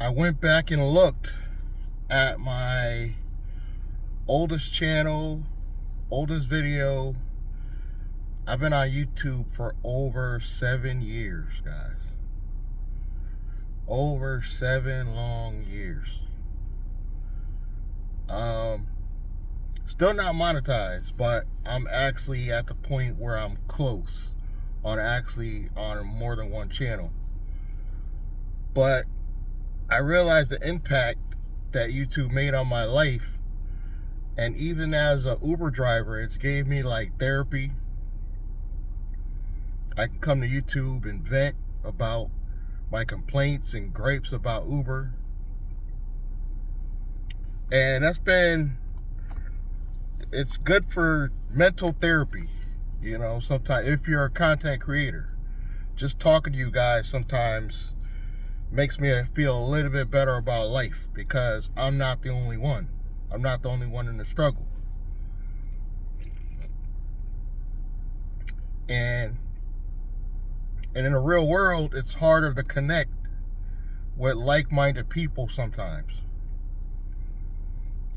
I went back and looked at my oldest channel, oldest video. I've been on YouTube for over 7 years, guys. Over 7 long years. Still not monetized, but I'm actually at the point where I'm close on more than one channel. But I realized the impact that YouTube made on my life, and even as an Uber driver, it's gave me like therapy. I can come to YouTube and vent about my complaints and gripes about Uber, and it's good for mental therapy. You know, sometimes if you're a content creator, just talking to you guys sometimes makes me feel a little bit better about life, because I'm not the only one. I'm not the only one in the struggle. And in the real world, it's harder to connect with like-minded people sometimes.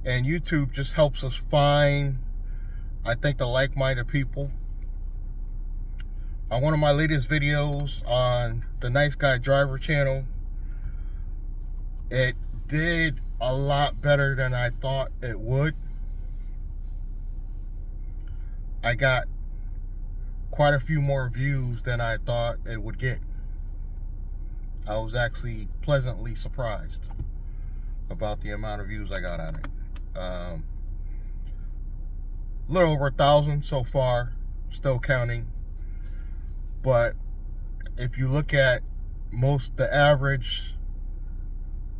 And YouTube just helps us find, I think, the like-minded people. On one of my latest videos on the Nice Guy Driver channel, it did a lot better than I thought it would. I got quite a few more views than I thought it would get. I was actually pleasantly surprised about the amount of views I got on it. A little over 1,000 so far, still counting. But if you look at the average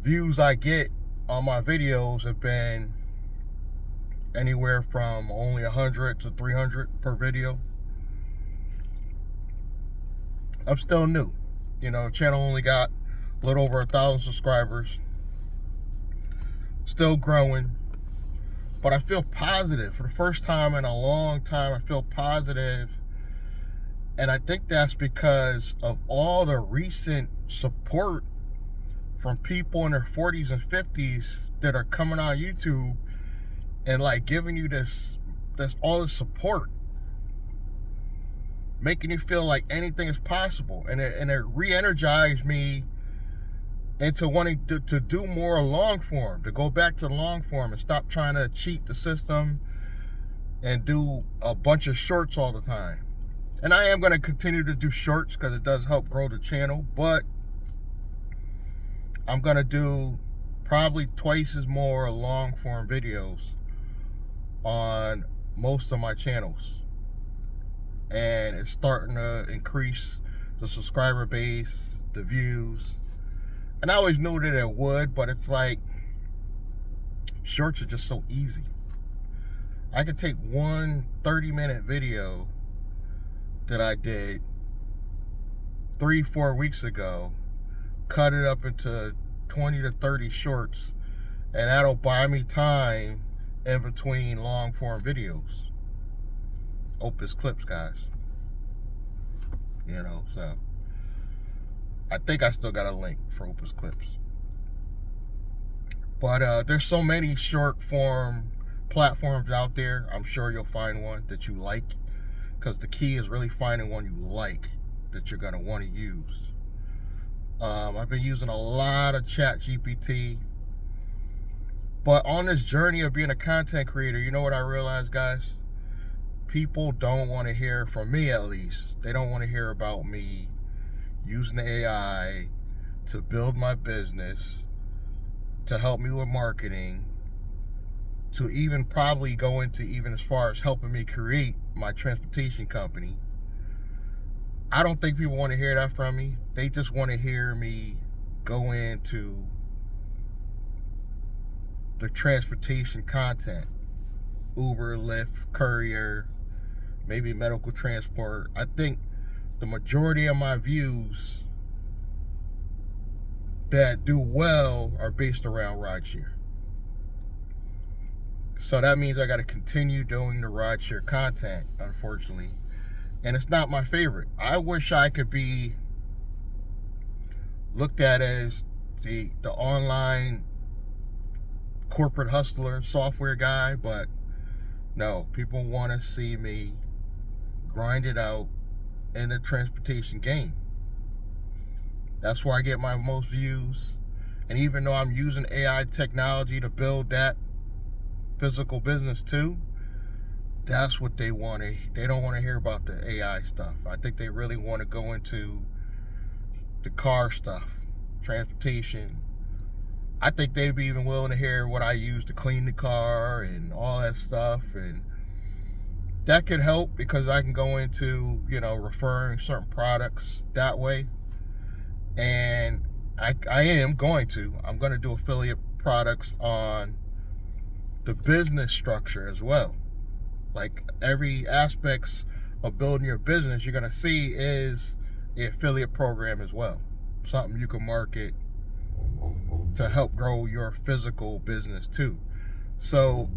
views I get on my videos have been anywhere from only 100 to 300 per video. I'm still new. You know, the channel only got a little over 1,000 subscribers. Still growing. But I feel positive. For the first time in a long time, I feel positive. And I think that's because of all the recent support from people in their 40s and 50s that are coming on YouTube and like giving you all this support, making you feel like anything is possible. And it re-energized me into wanting to do more long form, to go back to long form and stop trying to cheat the system and do a bunch of shorts all the time. And I am going to continue to do shorts because it does help grow the channel, but I'm going to do probably twice as more long form videos on most of my channels. And it's starting to increase the subscriber base, the views. And I always knew that it would, but it's like shorts are just so easy. I could take one 30-minute video that I did 3-4 weeks ago, cut it up into 20 to 30 shorts, and that'll buy me time in between long form videos. Opus clips, guys. You know, so I think I still got a link for Opus clips. But there's so many short form platforms out there. I'm sure you'll find one that you like, because the key is really finding one you like that you're going to want to use. I've been using a lot of ChatGPT. But on this journey of being a content creator, you know what I realized, guys? People don't want to hear, from me at least, they don't want to hear about me using the AI to build my business, to help me with marketing, to even probably go into even as far as helping me create my transportation company. I don't think people want to hear that from me. They just want to hear me go into the transportation content. Uber, Lyft, courier, maybe medical transport. I think the majority of my views that do well are based around rideshare. So that means I got to continue doing the rideshare content, unfortunately. And it's not my favorite. I wish I could be looked at as the online corporate hustler software guy, but no, people want to see me grind it out in the transportation game. That's where I get my most views. And even though I'm using AI technology to build that physical business too, that's what they want to. They don't want to hear about the AI stuff. I think they really want to go into the car stuff, transportation. I think they'd be even willing to hear what I use to clean the car and all that stuff. And that could help because I can go into, referring certain products that way. And I'm going to do affiliate products on the business structure as well. Like every aspects of building your business, you're going to see is the affiliate program as well. Something you can market to help grow your physical business too. So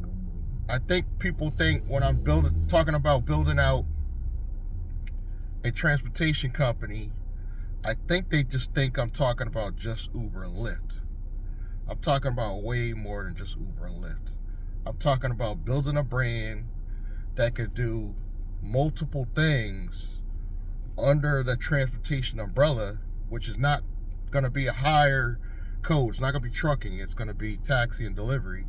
I think people think when I'm talking about building out a transportation company, I think they just think I'm talking about just Uber and Lyft. I'm talking about way more than just Uber and Lyft. I'm talking about building a brand that could do multiple things under the transportation umbrella, which is not going to be a higher code. It's not going to be trucking. It's going to be taxi and delivery.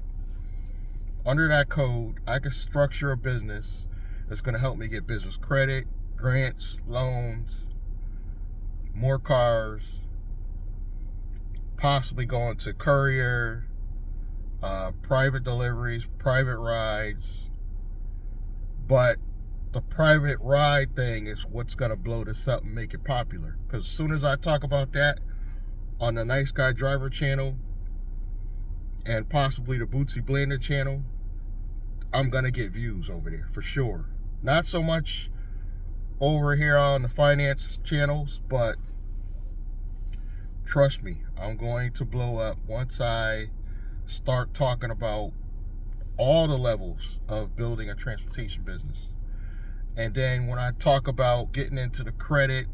Under that code, I can structure a business that's going to help me get business credit, grants, loans, more cars, possibly going to courier, private deliveries, private rides. But the private ride thing is what's going to blow this up and make it popular. Because as soon as I talk about that on the Nice Guy Driver channel and possibly the Bootsy Blender channel, I'm going to get views over there for sure. Not so much over here on the finance channels, but trust me, I'm going to blow up once I start talking about all the levels of building a transportation business. And then when I talk about getting into the credit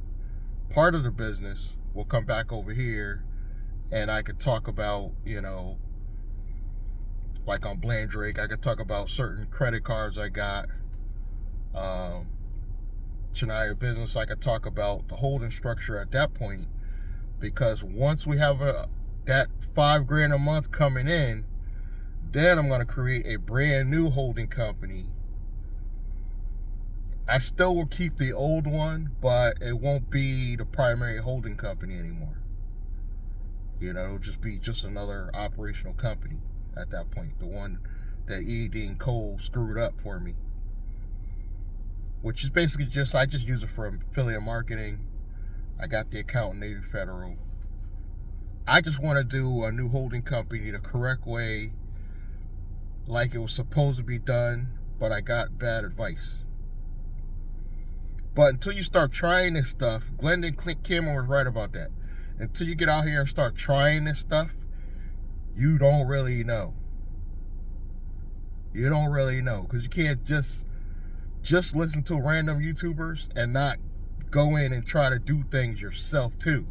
part of the business, we'll come back over here and I could talk about, like on BLANDRAKE, I could talk about certain credit cards I got. Shania Business, I could talk about the holding structure at that point, because once we have that $5,000 a month coming in, then I'm going to create a brand new holding company. I still will keep the old one, but it won't be the primary holding company anymore. It'll just be another operational company at that point. The one that E.D. and Cole screwed up for me. Which is basically I just use it for affiliate marketing. I got the account in Navy Federal. I just want to do a new holding company the correct way, like it was supposed to be done, but I got bad advice. But until you start trying this stuff, Glendon Cameron was right about that. Until you get out here and start trying this stuff, you don't really know. You don't really know, because you can't just listen to random YouTubers and not go in and try to do things yourself too.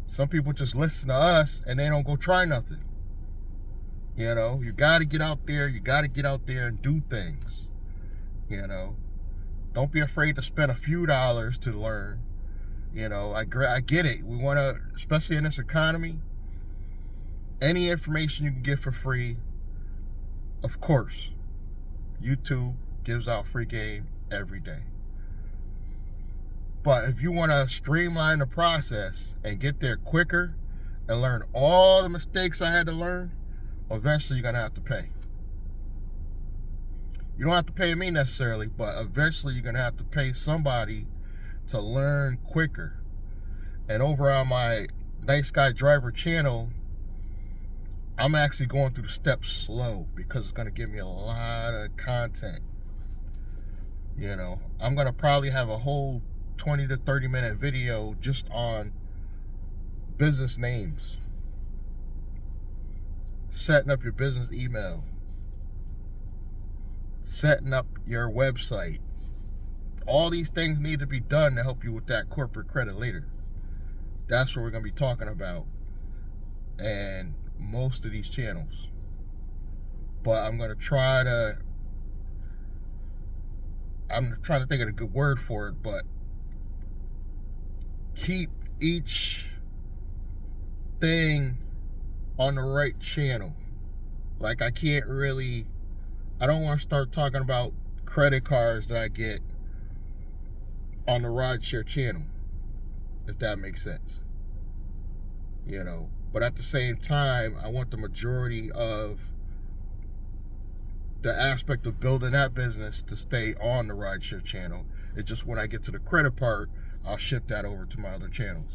Some people just listen to us and they don't go try nothing. You got to get out there. You got to get out there and do things. Don't be afraid to spend a few dollars to learn. I get it. We want to, especially in this economy, any information you can get for free, of course. YouTube gives out free game every day. But if you want to streamline the process and get there quicker and learn all the mistakes I had to learn, eventually you're going to have to pay. You don't have to pay me necessarily, but eventually you're going to have to pay somebody to learn quicker. And over on my Nice Guy Driver channel, I'm actually going through the steps slow because it's going to give me a lot of content. I'm going to probably have a whole 20 to 30 minute video just on business names, setting up your business email, setting up your website. All these things need to be done to help you with that corporate credit later. That's what we're going to be talking about and most of these channels. But I'm trying to think of a good word for it, but keep each thing on the right channel. Like, I don't want to start talking about credit cards that I get on the rideshare channel, if that makes sense. You know, but at the same time, I want the majority of the aspect of building that business to stay on the rideshare channel. It's just when I get to the credit part, I'll shift that over to my other channels,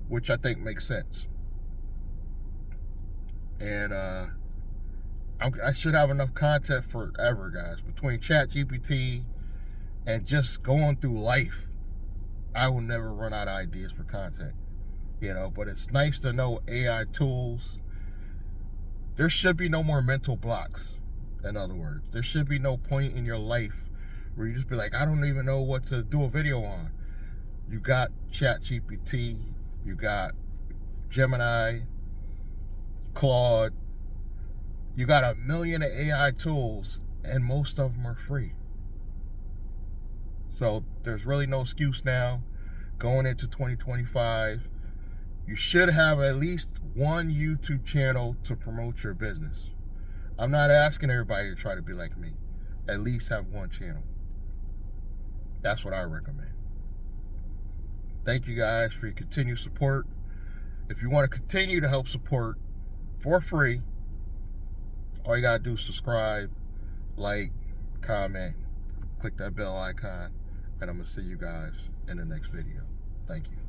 which I think makes sense. And I should have enough content forever, guys. Between ChatGPT and just going through life, I will never run out of ideas for content. You know, but it's nice to know AI tools. There should be no more mental blocks. In other words, there should be no point in your life where you just be like, I don't even know what to do a video on. You got ChatGPT, you got Gemini, Claude, you got a million AI tools, and most of them are free. So there's really no excuse now going into 2025. You should have at least one YouTube channel to promote your business. I'm not asking everybody to try to be like me. At least have one channel. That's what I recommend. Thank you guys for your continued support. If you want to continue to help support for free, all you got to do is subscribe, like, comment, click that bell icon, and I'm going to see you guys in the next video. Thank you.